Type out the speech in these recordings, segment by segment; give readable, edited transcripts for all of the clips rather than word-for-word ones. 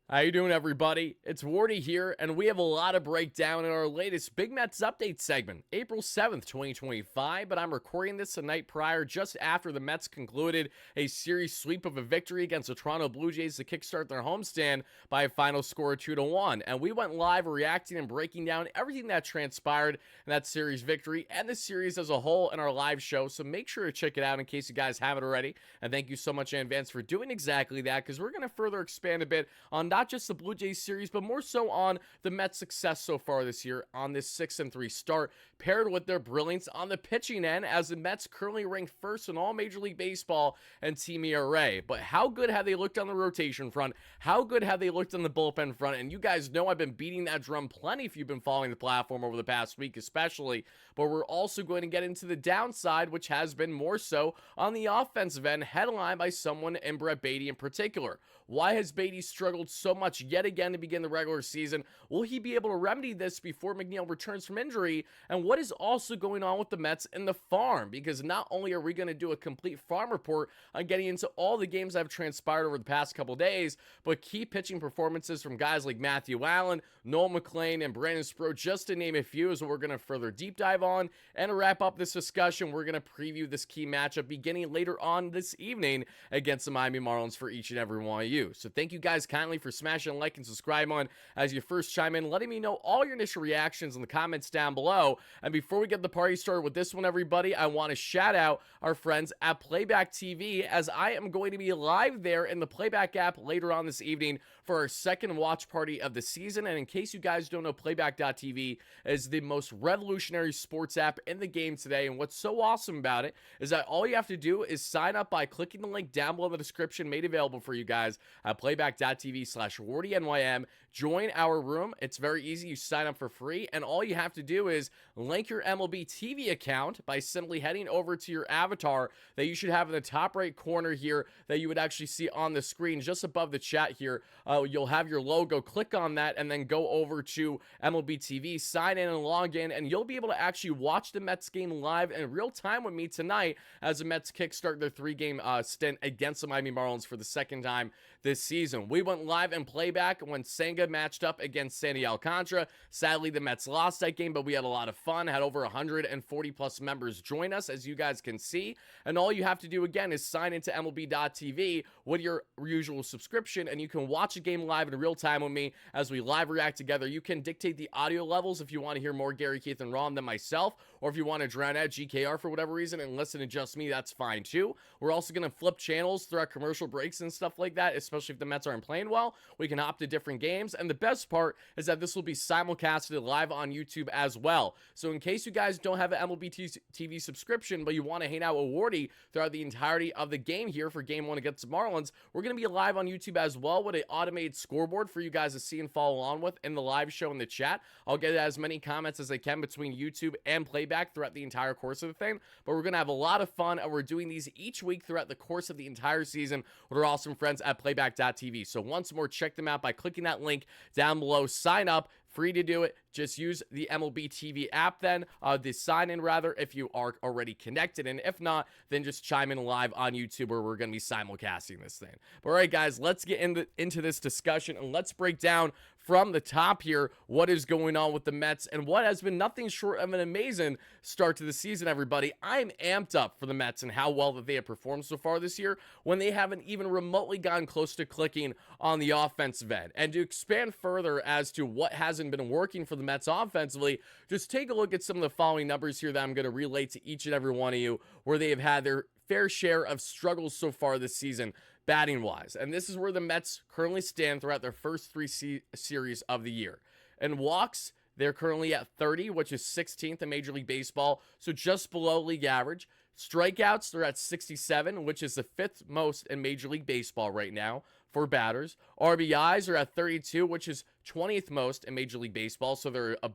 How you doing, everybody? It's Wardy here, and we have a lot of breakdown in our latest Big Mets update segment, April 7th, 2025, but I'm recording this the night prior, just after the Mets concluded a series sweep of a victory against the Toronto Blue Jays to kickstart their homestand by a final score of 2-1, and we went live reacting and breaking down everything that transpired in that series victory and the series as a whole in our live show, so make sure to check it out in case you guys haven't already, and thank you so much in advance for doing exactly that, because we're going to further expand a bit on not just the Blue Jays series, but more so on the Mets' success so far this year on this 6-3 start, paired with their brilliance on the pitching end, as the Mets currently rank first in all Major League Baseball and team ERA. But how good have they looked on the rotation front? How good have they looked on the bullpen front? And you guys know I've been beating that drum plenty if you've been following the platform over the past week especially. But we're also going to get into the downside, which has been more so on the offensive end, headlined by someone in Baty in particular. Why has Baty struggled so much yet again to begin the regular season? Will he be able to remedy this before McLean returns from injury? And what is also going on with the Mets in the farm? Because not only are we going to do a complete farm report on getting into all the games that have transpired over the past couple days, but key pitching performances from guys like Allan, McLean, and Sproat, just to name a few, is what we're going to further deep dive on. And to wrap up this discussion, we're going to preview this key matchup beginning later on this evening against the Miami Marlins for each and every one of you. So thank you guys kindly for smashing like and subscribe on as you first chime in, letting me know all your initial reactions in the comments down below. And before we get the party started with this one, everybody, I want to shout out our friends at Playback TV, as I am going to be live there in the Playback app later on this evening for our second watch party of the season. And in case you guys don't know, Playback.tv is the most revolutionary sports app in the game today. And what's so awesome about it is that all you have to do is sign up by clicking the link down below in the description made available for you guys at Playback.tv/WardyNYM. Join our room. It's very easy. You sign up for free, and all you have to do is link your MLB TV account by simply heading over to your avatar that you should have in the top right corner here that you would actually see on the screen just above the chat here. You'll have your logo. Click on that and then go over to MLB TV, sign in and log in, and you'll be able to actually watch the Mets game live in real time with me tonight as the Mets kickstart their 3-game stint against the Miami Marlins for the second time this season. We went live in Playback when Senga matched up against Sandy Alcantara. Sadly, the Mets lost that game, but we had a lot of fun. Had over 140 plus members join us, as you guys can see. And all you have to do again is sign into MLB.tv with your usual subscription, and you can watch a game live in real time with me as we live react together. You can dictate the audio levels if you want to hear more Gary, Keith, and Ron than myself, or if you want to drown out GKR for whatever reason and listen to just me, that's fine too. We're also going to flip channels throughout commercial breaks and stuff like that, especially if the Mets aren't playing well. We can hop to different games, and the best part is that this will be simulcasted live on YouTube as well. So in case you guys don't have an MLB TV subscription, but you want to hang out with Wardy throughout the entirety of the game here for Game 1 against the Marlins, we're going to be live on YouTube as well with an automated scoreboard for you guys to see and follow along with in the live show in the chat. I'll get as many comments as I can between YouTube and Playback throughout the entire course of the thing, but we're going to have a lot of fun, and we're doing these each week throughout the course of the entire season with our awesome friends at Playback.tv. So once more, check them out by clicking that link down below. Sign up. Free to do it. Just use the MLB TV app then, the sign in rather, if you are already connected. And if not, then just chime in live on YouTube where we're going to be simulcasting this thing. But all right, guys, let's get into this discussion, and let's break down from the top here what is going on with the Mets and what has been nothing short of an amazing start to the season, everybody. I'm amped up for the Mets and how well that they have performed so far this year when they haven't even remotely gotten close to clicking on the offensive end. And to expand further as to what hasn't been working for the Mets offensively, just take a look at some of the following numbers here that I'm going to relate to each and every one of you where they have had their fair share of struggles so far this season, batting wise. And this is where the Mets currently stand throughout their first 3 series of the year. And walks, they're currently at 30, which is 16th in Major League Baseball, so just below league average. Strikeouts, they're at 67, which is the 5th most in Major League Baseball right now for batters. RBIs are at 32, which is 20th most in Major League Baseball, so they're a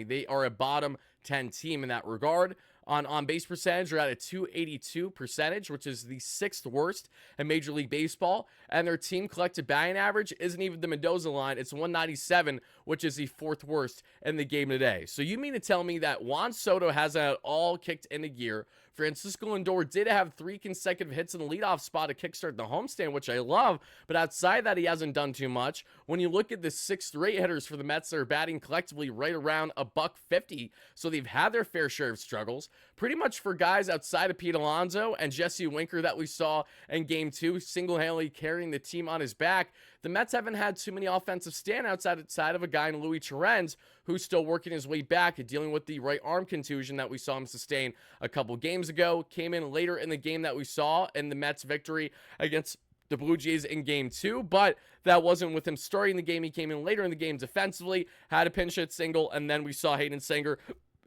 they are a bottom 10 team in that regard. On base percentage, they're at a 282 percentage, which is the 6th worst in Major League Baseball. And their team collected batting average isn't even the Mendoza line. It's 197, which is the 4th worst in the game today. So you mean to tell me that Juan Soto hasn't at all kicked into gear Francisco Lindor did have 3 consecutive hits in the leadoff spot to kickstart the homestand, which I love, but outside that, he hasn't done too much. When you look at the 6 straight hitters for the Mets, they're batting collectively right around $150, so they've had their fair share of struggles. Pretty much for guys outside of Pete Alonso and Jesse Winker that we saw in Game 2, single-handedly carrying the team on his back, the Mets haven't had too many offensive standouts outside of a guy in Luis Torrens, who's still working his way back, dealing with the right arm contusion that we saw him sustain a couple games ago. Came in later in the game that we saw in the Mets victory against the Blue Jays in Game 2, but that wasn't with him starting the game. He came in later in the game defensively, had a pinch hit single, and then we saw Hayden Singer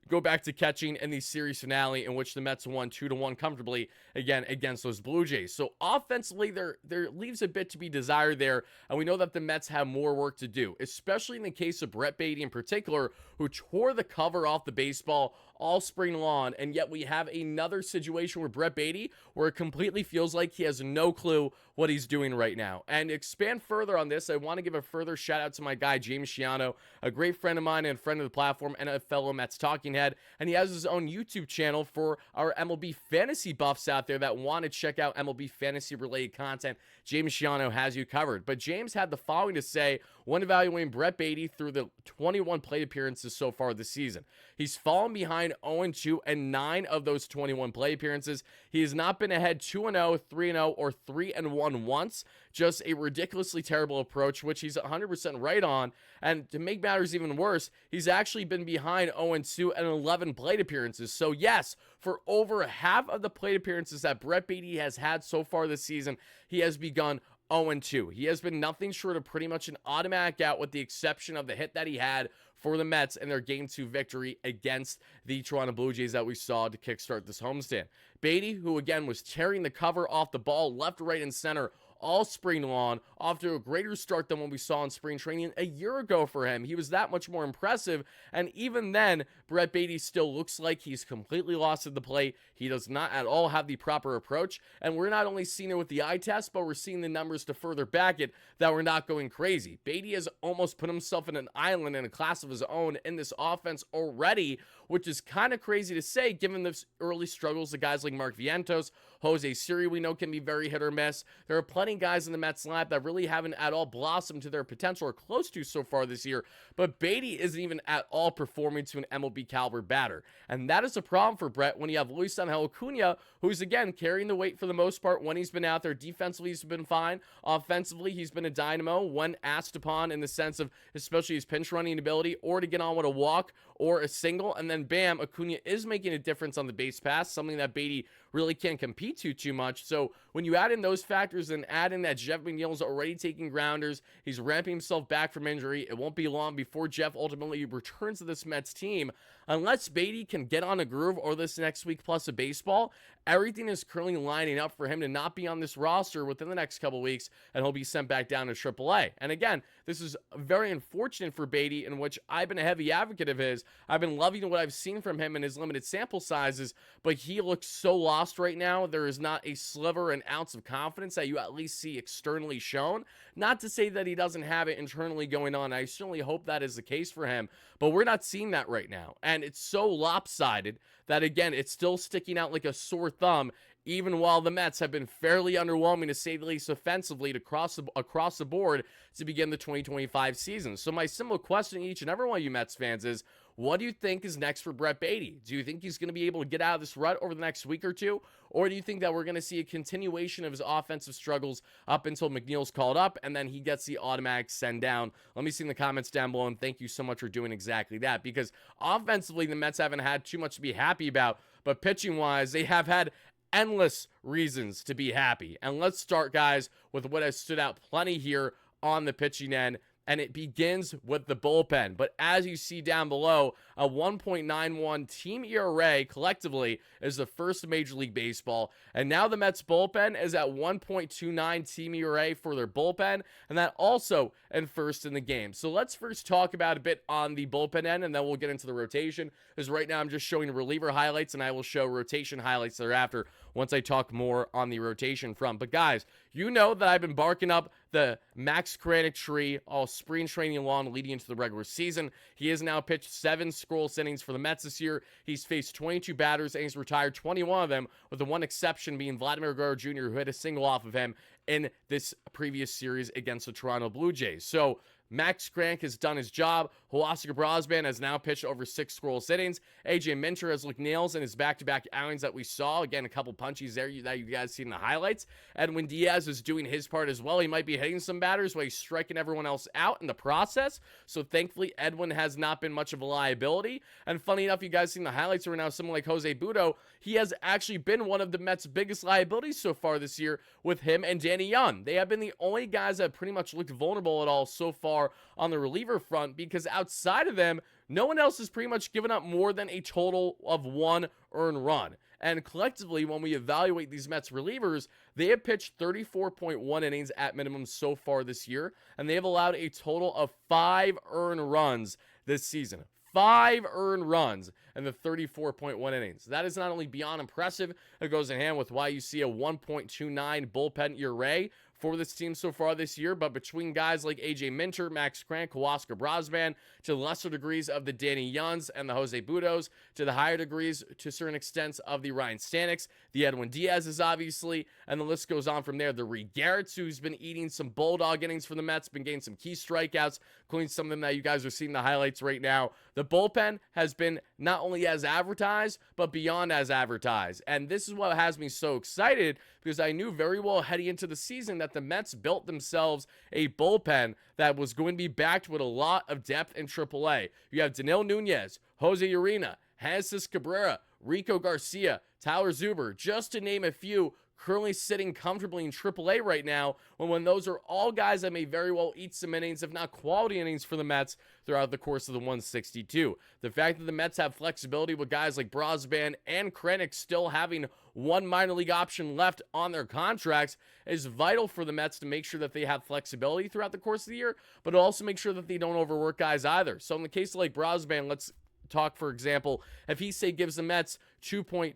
go back to catching in the series finale, in which the Mets won 2-1 comfortably again against those Blue Jays. So offensively, there leaves a bit to be desired there, and we know that the Mets have more work to do, especially in the case of Brett Baty in particular, who tore the cover off the baseball all spring long, and yet we have another situation where Brett Baty, where it completely feels like he has no clue what he's doing right now. And to expand further on this, I want to give a further shout out to my guy James Shiano, a great friend of mine and friend of the platform and a fellow Mets talking head, and he has his own YouTube channel for our MLB fantasy buffs out there that want to check out MLB fantasy related content. James Shiano has you covered. But James had the following to say when evaluating Brett Baty through the 21 plate appearances so far this season. He's fallen behind 0-2 in 9 of those 21 plate appearances. He has not been ahead 2-0, 3-0, or 3-1 once. Just a ridiculously terrible approach, which he's 100% right on. And to make matters even worse, he's actually been behind 0-2 in 11 plate appearances. So yes, for over half of the plate appearances that Brett Baty has had so far this season, he has begun 0-2. He has been nothing short of pretty much an automatic out, with the exception of the hit that he had for the Mets in their Game 2 victory against the Toronto Blue Jays that we saw to kickstart this homestand. Baty, who again was tearing the cover off the ball left, right, and center all spring long, off to a greater start than what we saw in spring training a year ago for him. He was that much more impressive, and even then, Brett Baty still looks like he's completely lost at the plate. He does not at all have the proper approach, and we're not only seeing it with the eye test, but we're seeing the numbers to further back it that we're not going crazy. Baty has almost put himself in an island in a class of his own in this offense already, which is kind of crazy to say given the early struggles of guys like Mark Vientos, Jose Siri we know can be very hit or miss. There are plenty of guys in the Mets lineup that really haven't at all blossomed to their potential or close to so far this year, but Baty isn't even at all performing to an MLB caliber batter. And that is a problem for Brett when you have Luis Angel Acuna, who's again carrying the weight for the most part when he's been out there. Defensively, he's been fine. Offensively, he's been a dynamo when asked upon, in the sense of especially his pinch running ability or to get on with a walk or a single, and then bam, Acuna is making a difference on the base pass, something that Baty really can't compete too much. So when you add in those factors and add in that Jeff McNeil's already taking grounders, he's ramping himself back from injury, it won't be long before Jeff ultimately returns to this Mets team. Unless Baty can get on a groove or this next week plus a baseball, everything is currently lining up for him to not be on this roster within the next couple weeks, and he'll be sent back down to AAA. And again, this is very unfortunate for Baty, in which I've been a heavy advocate of his. I've been loving what I've seen from him in his limited sample sizes, but he looks so lost right now. There is not a sliver, an ounce of confidence that you at least see externally shown. Not to say that he doesn't have it internally going on. I certainly hope that is the case for him, but we're not seeing that right now. And it's so lopsided that, again, it's still sticking out like a sore thumb, even while the Mets have been fairly underwhelming, to say the least, offensively across the board to begin the 2025 season. So my simple question to each and every one of you Mets fans is, what do you think is next for Brett Baty? Do you think he's going to be able to get out of this rut over the next week or two? Or do you think that we're going to see a continuation of his offensive struggles up until McNeil's called up and then he gets the automatic send down? Let me see in the comments down below, and thank you so much for doing exactly that, because offensively the Mets haven't had too much to be happy about, but pitching-wise they have had endless reasons to be happy. And let's start, guys, with what has stood out plenty here on the pitching end, and it begins with the bullpen. But as you see down below, a 1.91 team ERA collectively is the first in Major League Baseball, and now the Mets bullpen is at 1.29 team ERA for their bullpen, and that also in first in the game. So let's first talk about a bit on the bullpen end, and then we'll get into the rotation, because right now I'm just showing reliever highlights, and I will show rotation highlights thereafter once I talk more on the rotation front. But guys, you know that I've been barking up the Max Kranick tree all spring training long leading into the regular season. He has now pitched 7 scoreless innings for the Mets this year. He's faced 22 batters and he's retired 21 of them, with the one exception being Vladimir Guerrero Jr., who hit a single off of him in this previous series against the Toronto Blue Jays. So Max Kranick has done his job. Huascar Brosban has now pitched over 6 scoreless innings. AJ Minter has looked nails in his back-to-back outings that we saw. Again, a couple punchies there that you guys see in the highlights. Edwin Diaz is doing his part as well. He might be hitting some batters while he's striking everyone else out in the process. So thankfully, Edwin has not been much of a liability. And funny enough, you guys seen the highlights right now, someone like Jose Butto, he has actually been one of the Mets' biggest liabilities so far this year with him and Danny Young. They have been the only guys that have pretty much looked vulnerable at all so far on the reliever front, because outside of them, no one else has pretty much given up more than a total of 1 earned run. And collectively, when we evaluate these Mets relievers, they have pitched 34.1 innings at minimum so far this year, and they have allowed a total of 5 earned runs this season. 5 earned runs in the 34.1 innings. That is not only beyond impressive, it goes in hand with why you see a 1.29 bullpen ERA for this team so far this year. But between guys like AJ Minter, Max Kranick, Huascar Brosban, to lesser degrees of the Danny Youngs and the Jose Buttos, to the higher degrees to certain extents of the Ryan Staneks, the Edwin Diaz's obviously, and the list goes on from there. The Reed Garrett's, who's been eating some bulldog innings for the Mets, been getting some key strikeouts, including some of them that you guys are seeing the highlights right now. The bullpen has been not only as advertised, but beyond as advertised. And this is what has me so excited, because I knew very well heading into the season that the Mets built themselves a bullpen that was going to be backed with a lot of depth in AAA. You have Danilo Nunez, Jose Urena, Jesus Cabrera, Rico Garcia, Tyler Zuber, just to name a few, currently sitting comfortably in AAA right now, when those are all guys that may very well eat some innings, if not quality innings, for the Mets throughout the course of the 162. The fact that the Mets have flexibility with guys like Brosban and Kranick still having one minor league option left on their contracts is vital for the Mets to make sure that they have flexibility throughout the course of the year, but also make sure that they don't overwork guys either. So in the case of like Brosban, let's talk, for example, if he, say, gives the Mets 2.2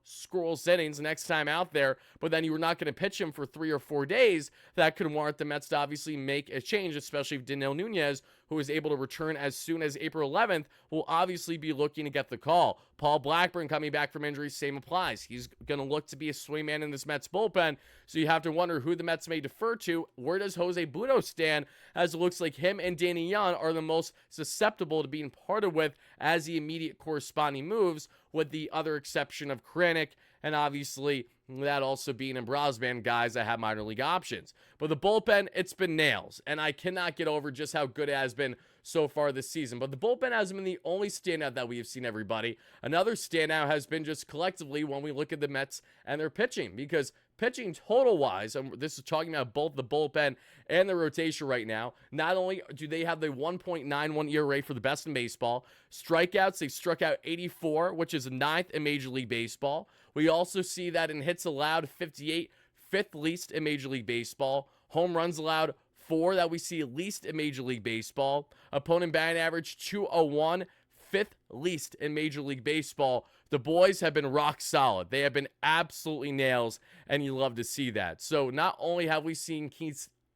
scoreless innings next time out there, but then you were not going to pitch him for 3 or 4 days, that could warrant the Mets to obviously make a change, especially if Danilo Nunez, who is able to return as soon as April 11th, will obviously be looking to get the call. Paul Blackburn coming back from injury, same applies. He's going to look to be a swingman in this Mets bullpen, so you have to wonder who the Mets may defer to. Where does Jose Butto stand, as it looks like him and Danny Young are the most susceptible to being parted with as the immediate corresponding moves, with the other exception of Kranick, and obviously that also being in Brosban, guys that have minor league options. But the bullpen, it's been nails, and I cannot get over just how good it has been so far this season. But the bullpen hasn't been the only standout that we have seen, everybody. Another standout has been just collectively when we look at the Mets and their pitching, because pitching total-wise, and this is talking about both the bullpen and the rotation right now, not only do they have the 1.91 ERA for the best in baseball, strikeouts, they've struck out 84, which is 9th in Major League Baseball. We also see that in hits allowed, 58, 5th least in Major League Baseball. Home runs allowed, 4 that we see least in Major League Baseball. Opponent batting average, 201, 5th least in Major League Baseball. The boys have been rock solid. They have been absolutely nails, and you love to see that. So not only have we seen key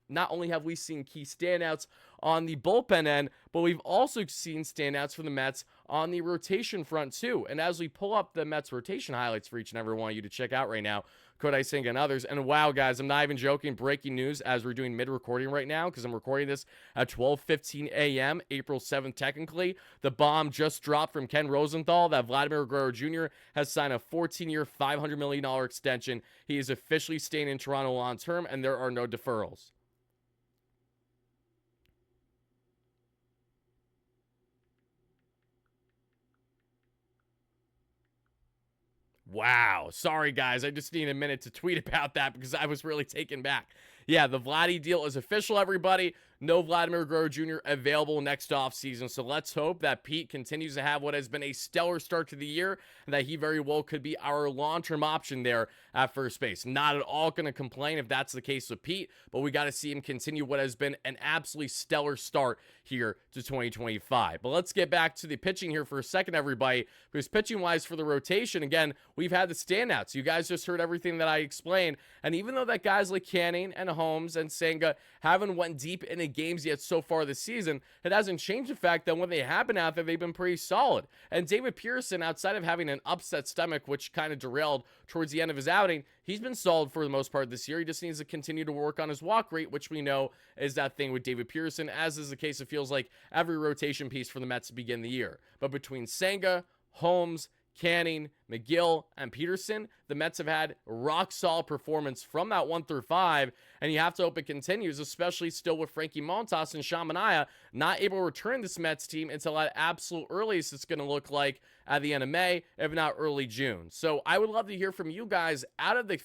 standouts on the bullpen end, but we've also seen standouts for the Mets on the rotation front too. And as we pull up the Mets rotation highlights for each and every one of you to check out right now, Kodai Singh and others, and wow, guys, I'm not even joking, breaking news as we're doing mid-recording right now, because I'm recording this at 12:15 a.m., April 7th technically. The bomb just dropped from Ken Rosenthal that Vladimir Guerrero Jr. has signed a 14-year, $500 million extension. He is officially staying in Toronto long-term, and there are no deferrals. Wow. Sorry, guys. I just need a minute to tweet about that because I was really taken back. Yeah, the Vladdy deal is official, everybody. no Vladimir Guerrero Jr. available next offseason. So let's hope that Pete continues to have what has been a stellar start to the year and that he very well could be our long-term option there at first base. Not at all going to complain if that's the case with Pete, but we got to see him continue what has been an absolutely stellar start here to 2025. But let's get back to the pitching here for a second, everybody, because pitching-wise for the rotation, again, we've had the standouts. You guys just heard everything that I explained, and even though that guys like Canning and Holmes and Senga haven't went deep into games yet so far this season, it hasn't changed the fact that when they have been out there, they've been pretty solid. And David Pearson, outside of having an upset stomach, which kind of derailed towards the end of his outing, he's been solid for the most part this year. He just needs to continue to work on his walk rate, which we know is that thing with David Pearson, as is the case, it feels like every rotation piece for the Mets to begin the year. But between Senga, Holmes, Canning, McGill, and Peterson, the Mets have had rock solid performance from that 1 through 5, and you have to hope it continues, especially still with Frankie Montas and Sean Manaea not able to return this Mets team until at absolute earliest it's going to look like at the end of May, if not early June. So I would love to hear from you guys. Out of the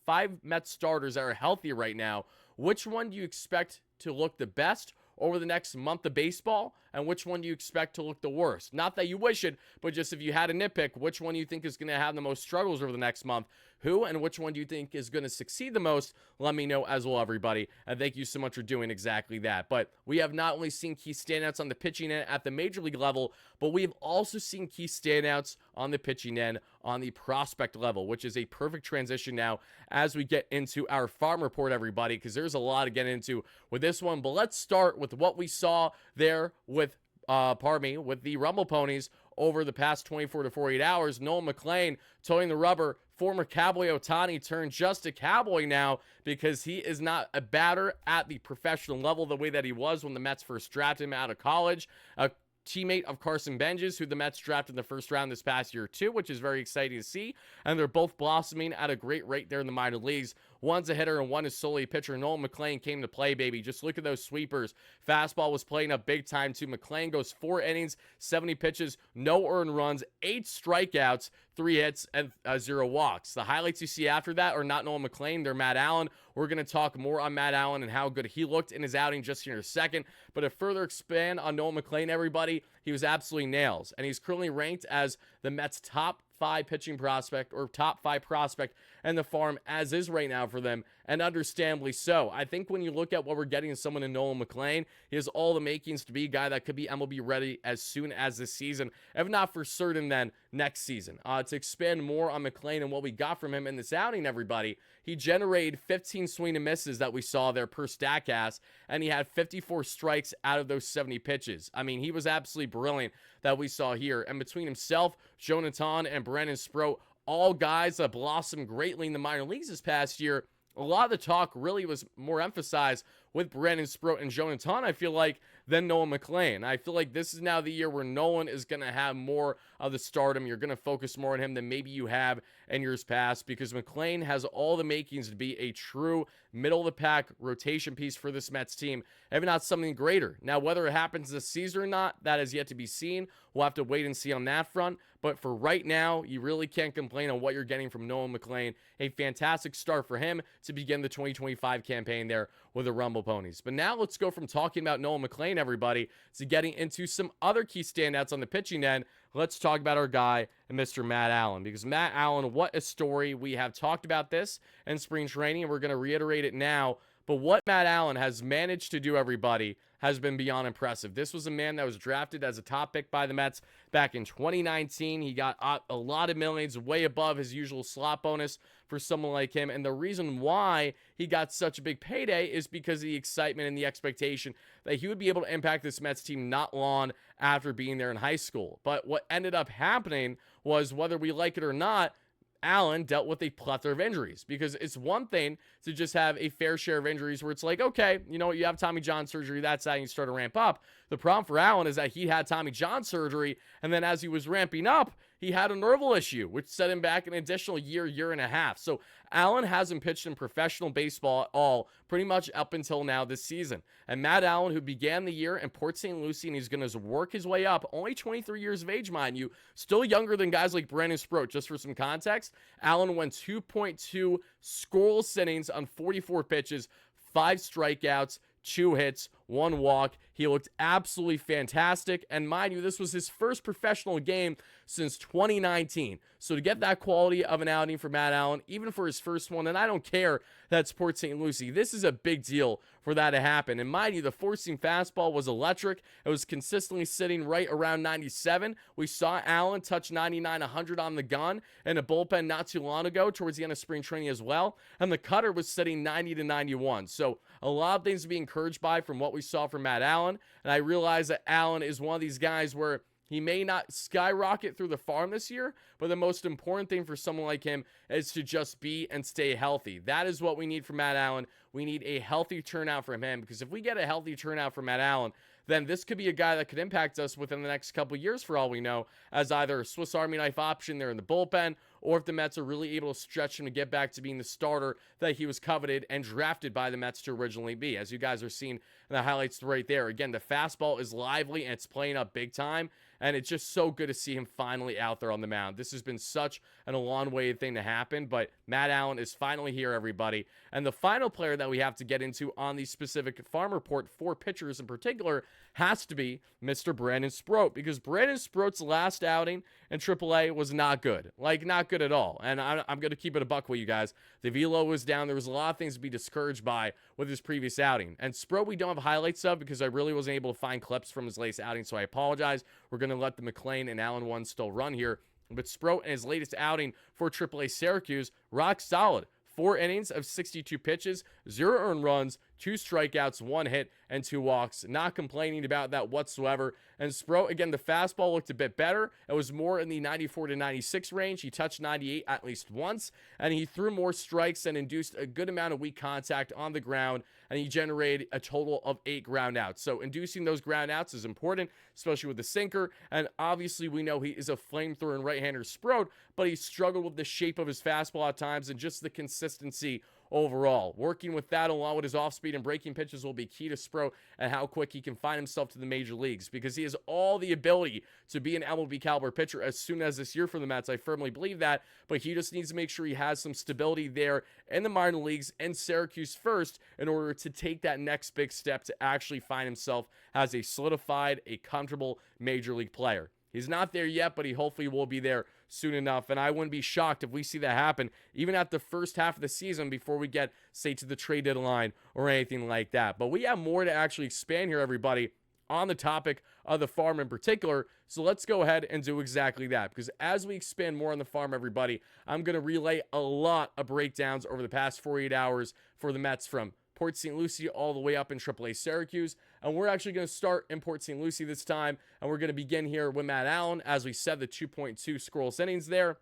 5 Mets starters that are healthy right now, which one do you expect to look the best over the next month of baseball, and which one do you expect to look the worst? Not that you wish it, but just if you had a nitpick, which one do you think is going to have the most struggles over the next month? Who and which one do you think is going to succeed the most? Let me know as well, everybody. And thank you so much for doing exactly that. But we have not only seen key standouts on the pitching end at the major league level, but we have also seen key standouts on the pitching end on the prospect level, which is a perfect transition now as we get into our farm report, everybody, because there's a lot to get into with this one. But let's start with what we saw there with with the Rumble Ponies over the past 24 to 48 hours. Nolan McLean toting the rubber. Former Cowboy Ohtani turned just a Cowboy now because he is not a batter at the professional level the way that he was when the Mets first drafted him out of college. A teammate of Carson Benjes, who the Mets drafted in the first round this past year too, which is very exciting to see. And they're both blossoming at a great rate there in the minor leagues. One's a hitter and one is solely a pitcher. Nolan McLean came to play, baby. Just look at those sweepers. Fastball was playing up big time too. McLean goes 4 innings, 70 pitches, no earned runs, 8 strikeouts, 3 hits, and 0 walks. The highlights you see after that are not Nolan McLean, they're Matt Allan. We're going to talk more on Matt Allan and how good he looked in his outing just here in a second. But to further expand on Nolan McLean, everybody, he was absolutely nails. And he's currently ranked as the Mets' top 5 pitching prospect, or top 5 prospect in the farm as is right now for them, and understandably so. I think when you look at what we're getting in someone in Nolan McLean, he has all the makings to be a guy that could be MLB ready as soon as this season, if not for certain then next season. To expand more on McLean and what we got from him in this outing, everybody, he generated 15 swing and misses that we saw there per Statcast, and he had 54 strikes out of those 70 pitches. I mean, he was absolutely brilliant that we saw here. And between himself, Jonathan, and Brennan Sproat, all guys that blossomed greatly in the minor leagues this past year, a lot of the talk really was more emphasized with Brennan Sproat and Jonathan, I feel like, than Nolan McLean. I feel like this is now the year where Nolan is going to have more of the stardom. You're going to focus more on him than maybe you have in years past, because McLean has all the makings to be a true middle-of-the-pack rotation piece for this Mets team, if not something greater. Now, whether it happens this season or not, that is yet to be seen. We'll have to wait and see on that front. But for right now, you really can't complain on what you're getting from Nolan McLean. A fantastic start for him to begin the 2025 campaign there with the Rumble Ponies. But now let's go from talking about Nolan McLean, everybody, to getting into some other key standouts on the pitching end. Let's talk about our guy, Mr. Matt Allan, because Matt Allan, what a story. We have talked about this in spring training, and we're going to reiterate it now. But what Matt Allan has managed to do, everybody, has been beyond impressive. This was a man that was drafted as a top pick by the Mets back in 2019. He got a lot of millions, way above his usual slot bonus for someone like him. And the reason why he got such a big payday is because of the excitement and the expectation that he would be able to impact this Mets team not long after being there in high school. But what ended up happening was, whether we like it or not, Allan dealt with a plethora of injuries, because it's one thing to just have a fair share of injuries where it's like, okay, you know what, you have Tommy John surgery, that's how you start to ramp up. The problem for Allan is that he had Tommy John surgery, and then as he was ramping up, he had a nerval issue, which set him back an additional year and a half. So Allan hasn't pitched in professional baseball at all pretty much up until now this season. And Matt Allan, who began the year in Port St. Lucie, and he's going to work his way up, only 23 years of age, mind you, still younger than guys like Brennan Sproat. Just for some context, Allan went 2.2 scoreless innings on 44 pitches, 5 strikeouts, 2 hits, 1 walk. He looked absolutely fantastic. And mind you, this was his first professional game since 2019. So to get that quality of an outing for Matt Allan, even for his first one, and I don't care that's Port St. Lucie, this is a big deal for that to happen. And mind you, the four-seam fastball was electric. It was consistently sitting right around 97. We saw Allan touch 99, 100 on the gun in a bullpen not too long ago towards the end of spring training as well. And the cutter was sitting 90 to 91. So a lot of things to be encouraged by from what we saw from Matt Allan. And I realize that Allan is one of these guys where he may not skyrocket through the farm this year, but the most important thing for someone like him is to just be and stay healthy. That is what we need from Matt Allan. We need a healthy turnout from him, because if we get a healthy turnout from Matt Allan, then this could be a guy that could impact us within the next couple of years for all we know, as either a Swiss Army knife option there in the bullpen, or if the Mets are really able to stretch him to get back to being the starter that he was coveted and drafted by the Mets to originally be. As you guys are seeing in the highlights right there, again, the fastball is lively and it's playing up big time, and it's just so good to see him finally out there on the mound. This has been such an elongated thing to happen, but Matt Allan is finally here, everybody. And the final player that we have to get into on the specific farm report for pitchers in particular has to be Mr. Brandon Sproat, because Brandon Sproat's last outing in AAA was not good. Like, not good at all. And I'm going to keep it a buck with you guys. The velo was down. There was a lot of things to be discouraged by with his previous outing. And Sproat we don't have highlights of because I really wasn't able to find clips from his latest outing, so I apologize. We're going to let the McLean and Allan one still run here. But Sproat in his latest outing for AAA Syracuse, rock solid. 4 innings of 62 pitches, 0 earned runs, 2 strikeouts, 1 hit, and 2 walks. Not complaining about that whatsoever. And Sproat, again, the fastball looked a bit better. It was more in the 94 to 96 range. He touched 98 at least once, and he threw more strikes and induced a good amount of weak contact on the ground, and he generated a total of 8 ground outs. So inducing those ground outs is important, especially with the sinker, and obviously we know he is a flamethrower and right-hander Sproat, but he struggled with the shape of his fastball at times and just the consistency overall. Working with that along with his off-speed and breaking pitches will be key to Sproat and how quick he can find himself to the major leagues, because he has all the ability to be an MLB caliber pitcher as soon as this year for the Mets. I firmly believe that, but he just needs to make sure he has some stability there in the minor leagues and Syracuse first in order to take that next big step to actually find himself as a solidified, a comfortable major league player. He's not there yet, but he hopefully will be there soon enough, and I wouldn't be shocked if we see that happen even at the first half of the season before we get, say, to the trade deadline or anything like that. But we have more to actually expand here, everybody, on the topic of the farm in particular, so let's go ahead and do exactly that, because as we expand more on the farm, everybody, I'm going to relay a lot of breakdowns over the past 48 hours for the Mets from Port St. Lucie all the way up in AAA Syracuse. And we're actually going to start in Port St. Lucie this time, and we're going to begin here with Matt Allan. As we said, the 2.2 scoreless innings there.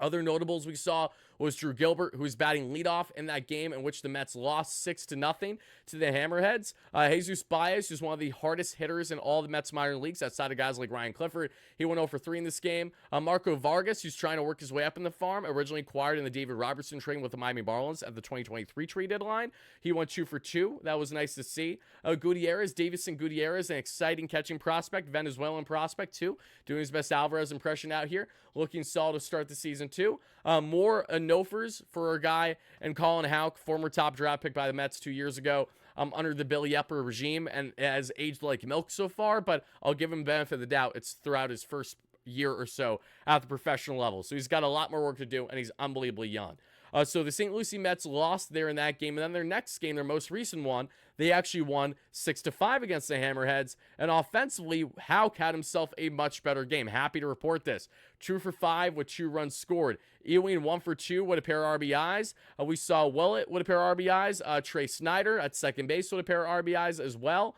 Other notables we saw was Drew Gilbert, who was batting leadoff in that game in which the Mets lost 6-0 to the Hammerheads. Jesus Baez, who's one of the hardest hitters in all the Mets minor leagues outside of guys like Ryan Clifford. He went 0 for 3 in this game. Marco Vargas, who's trying to work his way up in the farm, originally acquired in the David Robertson trade with the Miami Marlins at the 2023 trade deadline. He went 2 for 2. That was nice to see. Davison Gutierrez, an exciting catching prospect, Venezuelan prospect too, doing his best Alvarez impression out here, looking solid to start the season too. More no-fers for a guy and Colin Houck, former top draft pick by the Mets 2 years ago, under the Billy Epper regime, and has aged like milk so far, but I'll give him benefit of the doubt. It's throughout his first year or so at the professional level. So he's got a lot more work to do, and he's unbelievably young. So the St. Lucie Mets lost there in that game, and then their next game, their most recent one, they actually won 6-5 against the Hammerheads, and offensively, Houck had himself a much better game. Happy to report this. 2 for 5 with 2 runs scored. Ewing 1 for 2 with a pair of RBIs. We saw Willett with a pair of RBIs. Trey Snyder at second base with a pair of RBIs as well.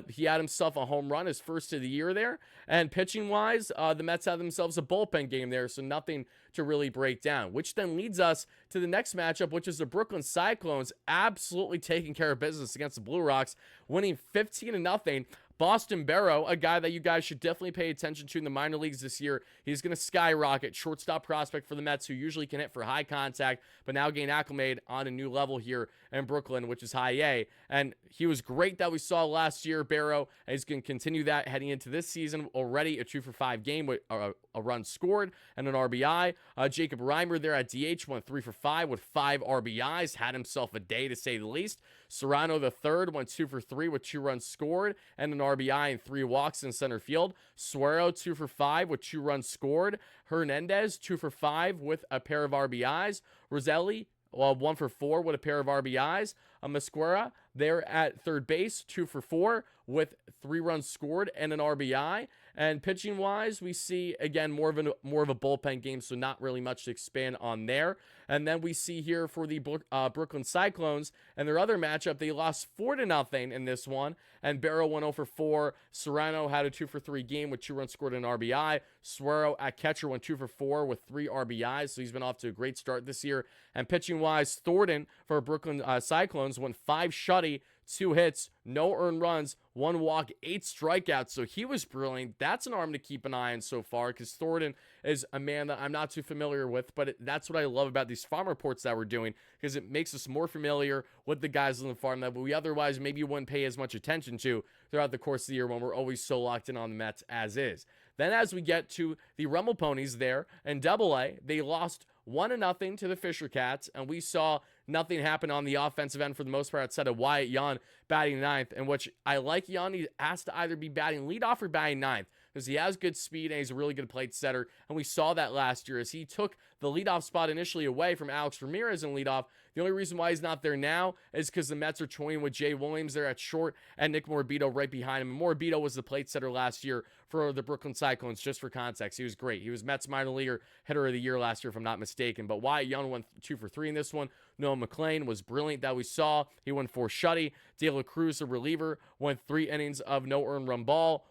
He had himself a home run, his first of the year there. And pitching-wise, the Mets had themselves a bullpen game there, so nothing to really break down, which then leads us to the next matchup, which is the Brooklyn Cyclones absolutely taking care of business against the Blue Rocks, winning 15-0. Boston Barrow, a guy that you guys should definitely pay attention to in the minor leagues this year. He's going to skyrocket. Shortstop prospect for the Mets, who usually can hit for high contact, but now gain acclimated on a new level here in Brooklyn, which is high A. And he was great that we saw last year, Barrow. And he's going to continue that heading into this season. Already a 2-for-5 game with a run scored and an RBI. Jacob Reimer there at DH went 3-for-5 with 5 RBIs. Had himself a day, to say the least. Serrano the third went 2-for-3 with 2 runs scored and an RBI and 3 walks in center field. Suero 2-for-5 with 2 runs scored. Hernandez 2-for-5 with a pair of RBIs. Roselli 1-for-4 with a pair of RBIs. Mosquera there at third base 2-for-4 with 3 runs scored and an RBI. And pitching wise, we see again more of a bullpen game, so not really much to expand on there. And then we see here for the Brooklyn Cyclones and their other matchup, they lost 4-0 in this one. And Barrow went 0-for-4. Serrano had a 2-for-3 game with 2 runs scored and an RBI. Suero at catcher went 2-for-4 with 3 RBIs, so he's been off to a great start this year. And pitching wise, Thornton for Brooklyn Cyclones went 5 shutty, 2 hits, no earned runs, 1 walk, 8 strikeouts. So he was brilliant. That's an arm to keep an eye on so far, because Thornton is a man that I'm not too familiar with, but that's what I love about these farm reports that we're doing, because it makes us more familiar with the guys on the farm that we otherwise maybe wouldn't pay as much attention to throughout the course of the year when we're always so locked in on the Mets as is. Then as we get to the Rummel Ponies there in Double-A, they lost 1-0 to the Fisher Cats, and we saw nothing happen on the offensive end for the most part outside of Wyatt Young batting ninth, in which I like Young. He has to either be batting leadoff or batting ninth, because he has good speed and he's a really good plate setter, and we saw that last year as he took the leadoff spot initially away from Alex Ramirez in leadoff. The only reason why he's not there now is because the Mets are toying with Jay Williams there at short and Nick Morabito right behind him. And Morabito was the plate setter last year for the Brooklyn Cyclones, just for context. He was great. He was Mets minor leaguer hitter of the year last year, if I'm not mistaken. But Wyatt Young went 2-for-3 in this one. Noah McLean was brilliant that we saw. He went 4 shutty. De La Cruz, a reliever, went 3 innings of no earned run ball.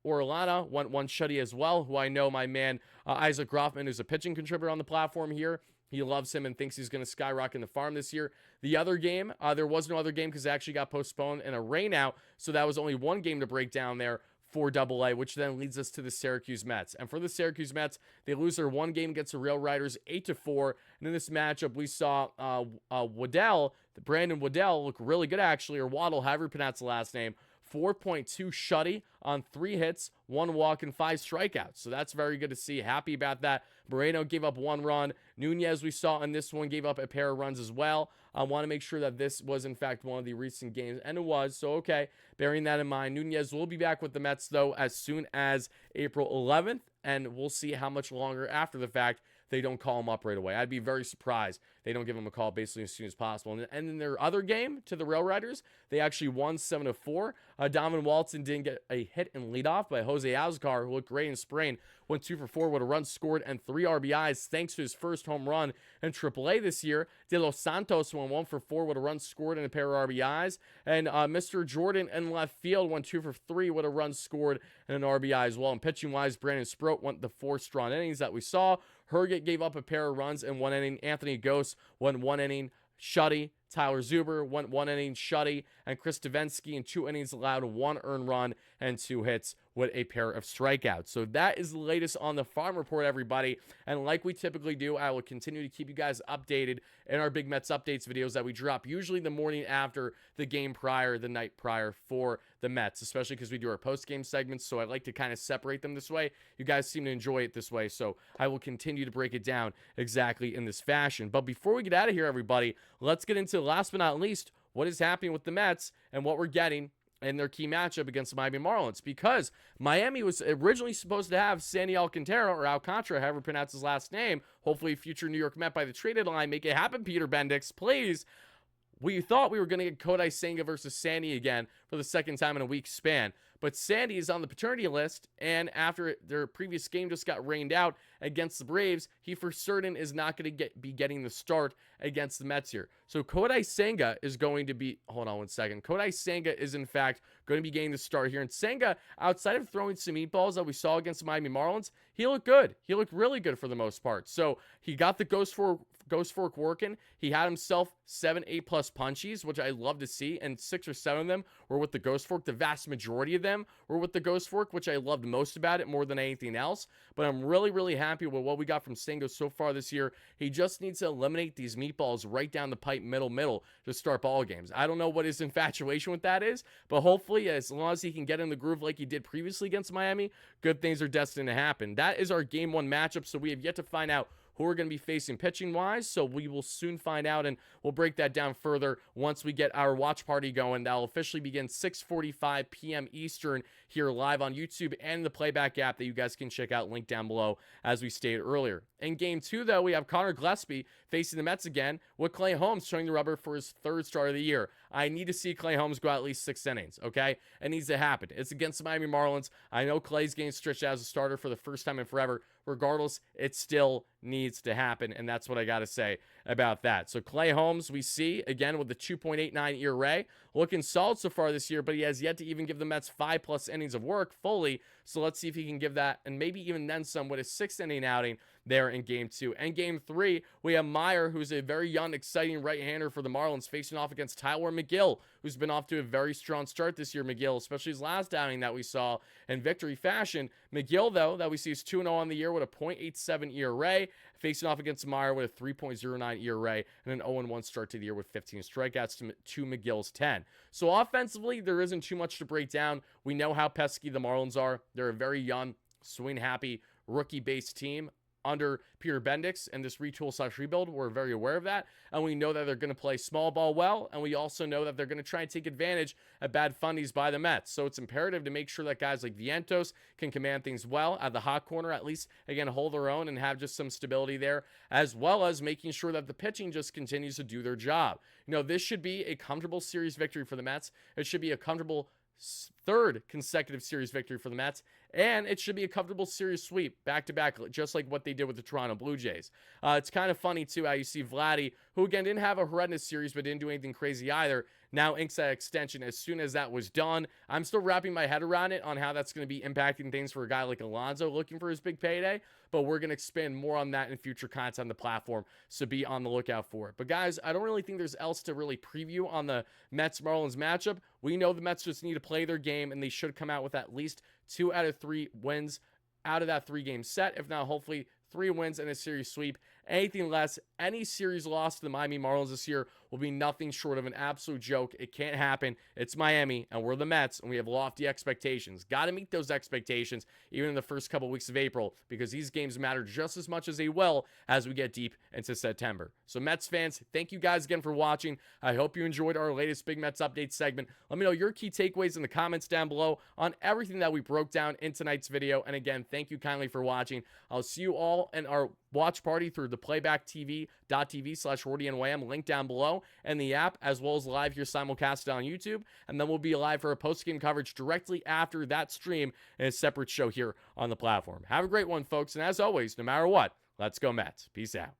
Orellana went 1 shutty as well, who I know my man Isaac Groffman is a pitching contributor on the platform here. He loves him and thinks he's going to skyrocket in the farm this year. The other game, there was no other game because it actually got postponed in a rain out, so that was only 1 game to break down there for Double-A, which then leads us to the Syracuse Mets. And for the Syracuse Mets, they lose their 1 game against the Rail Riders 8-4. And in this matchup, we saw Brandon Waddell look really good actually, or Waddle, however you pronounce the last name. 4.2 shutty on 3 hits, 1 walk, and 5 strikeouts. So that's very good to see. Happy about that. Moreno gave up 1 run. Nunez, we saw in this one, gave up a pair of runs as well. I want to make sure that this was, in fact, one of the recent games, and it was. So, okay, bearing that in mind, Nunez will be back with the Mets, though, as soon as April 11th, and we'll see how much longer after the fact they don't call him up right away. I'd be very surprised they don't give him a call basically as soon as possible. And in their other game to the Rail Riders, they actually won 7-4. Donovan Walton didn't get a hit in leadoff, but Jose Alzgar, who looked great in spring, went 2-for-4 with a run scored and 3 RBIs thanks to his first home run in AAA this year. De Los Santos went 1-for-4 with a run scored and a pair of RBIs. And Mr. Jordan in left field went 2-for-3 with a run scored and an RBI as well. And pitching-wise, Brandon Sproat went the 4 strong innings that we saw. Herget gave up a pair of runs in 1 inning. Anthony Gose went 1 inning shutty. Tyler Zuber went 1 inning shutty. And Chris Davinsky in 2 innings allowed 1 earned run and 2 hits with a pair of strikeouts. So that is the latest on the farm report, everybody. And like we typically do, I will continue to keep you guys updated in our Big Mets Updates videos that we drop usually the morning after the game prior, the night prior for the Mets, especially because we do our post-game segments. So I like to kind of separate them this way. You guys seem to enjoy it this way. So I will continue to break it down exactly in this fashion. But before we get out of here, everybody, let's get into, last but not least, what is happening with the Mets and what we're getting in their key matchup against the Miami Marlins, because Miami was originally supposed to have Sandy Alcantara, or Alcantara, however you pronounce his last name, hopefully future New York Met by the trade deadline. Make it happen, Peter Bendix, please. We thought we were going to get Kodai Senga versus Sandy again for the second time in a week span, but Sandy is on the paternity list, and after their previous game just got rained out against the Braves, he for certain is not going to be getting the start against the Mets here. So Kodai Senga is going to be, hold on one second, Kodai Senga is in fact going to be getting the start here, and Senga, outside of throwing some meatballs that we saw against the Miami Marlins, he looked good. He looked really good for the most part. So he got the Ghost ghost fork working. He had himself 7, 8+ punchies, which I love to see, and 6 or 7 of them were with the ghost fork. The vast majority of them were with the ghost fork, which I loved most about it more than anything else. But I'm really, really happy with what we got from Singo so far this year. He just needs to eliminate these meatballs right down the pipe, middle, to start ball games. I don't know what his infatuation with that is, but hopefully, as long as he can get in the groove like he did previously against Miami, good things are destined to happen. That is our game 1 matchup, so we have yet to find out who we're going to be facing pitching wise, so we will soon find out, and we'll break that down further once we get our watch party going. That'll officially begin 6:45 p.m. Eastern here live on YouTube and the playback app that you guys can check out, link down below, as we stated earlier. In game 2, though, we have Connor Gillespie facing the Mets again, with Clay Holmes showing the rubber for his 3rd start of the year. I need to see Clay Holmes go at least 6 innings, okay? It needs to happen. It's against the Miami Marlins. I know Clay's getting stretched out as a starter for the first time in forever. Regardless, it still needs to happen, and that's what I got to say about that. So Clay Holmes, we see, again, with the 2.89 ERA, looking solid so far this year, but he has yet to even give the Mets 5+ innings of work fully, so let's see if he can give that, and maybe even then some with a 6th inning outing there in game 2. And game 3, we have Meyer, who's a very young, exciting right-hander for the Marlins, facing off against Tyler McGill, who's been off to a very strong start this year. McGill, especially his last outing that we saw in victory fashion. McGill, though, that we see is 2-0 on the year with a .87 ERA, facing off against Meyer with a 3.09 ERA and an 0-1 start to the year with 15 strikeouts to McGill's 10. So offensively, there isn't too much to break down. We know how pesky the Marlins are. They're a very young, swing-happy, rookie-based team under Peter Bendix and this retool/rebuild. We're very aware of that, and we know that they're going to play small ball well, and we also know that they're going to try and take advantage of bad fundies by the Mets. So it's imperative to make sure that guys like Vientos can command things well at the hot corner, at least, again, hold their own and have just some stability there, as well as making sure that the pitching just continues to do their job. You know, this should be a comfortable series victory for the Mets. It should be a comfortable 3rd consecutive series victory for the Mets, and it should be a comfortable series sweep back-to-back, just like what they did with the Toronto Blue Jays. It's kind of funny, too, how you see Vladdy, who, again, didn't have a horrendous series, but didn't do anything crazy either, now inks that extension as soon as that was done. I'm still wrapping my head around it on how that's going to be impacting things for a guy like Alonso looking for his big payday, but we're going to expand more on that in future content on the platform, so be on the lookout for it. But guys, I don't really think there's else to really preview on the Mets-Marlins matchup. We know the Mets just need to play their game, and they should come out with at least 2 out of 3 wins out of that 3-game set, if not hopefully 3 wins and a series sweep. Anything less, any series loss to the Miami Marlins this year will be nothing short of an absolute joke. It can't happen. It's Miami, and we're the Mets, and we have lofty expectations. Got to meet those expectations even in the first couple weeks of April, because these games matter just as much as they will as we get deep into September. So Mets fans, thank you guys again for watching. I hope you enjoyed our latest Big Mets update segment. Let me know your key takeaways in the comments down below on everything that we broke down in tonight's video. And again, thank you kindly for watching. I'll see you all in our watch party through the playback.tv/WardyNYM, link down below, and the app, as well as live here simulcasted on YouTube. And then we'll be live for a post-game coverage directly after that stream in a separate show here on the platform. Have a great one, folks. And as always, no matter what, let's go Mets. Peace out.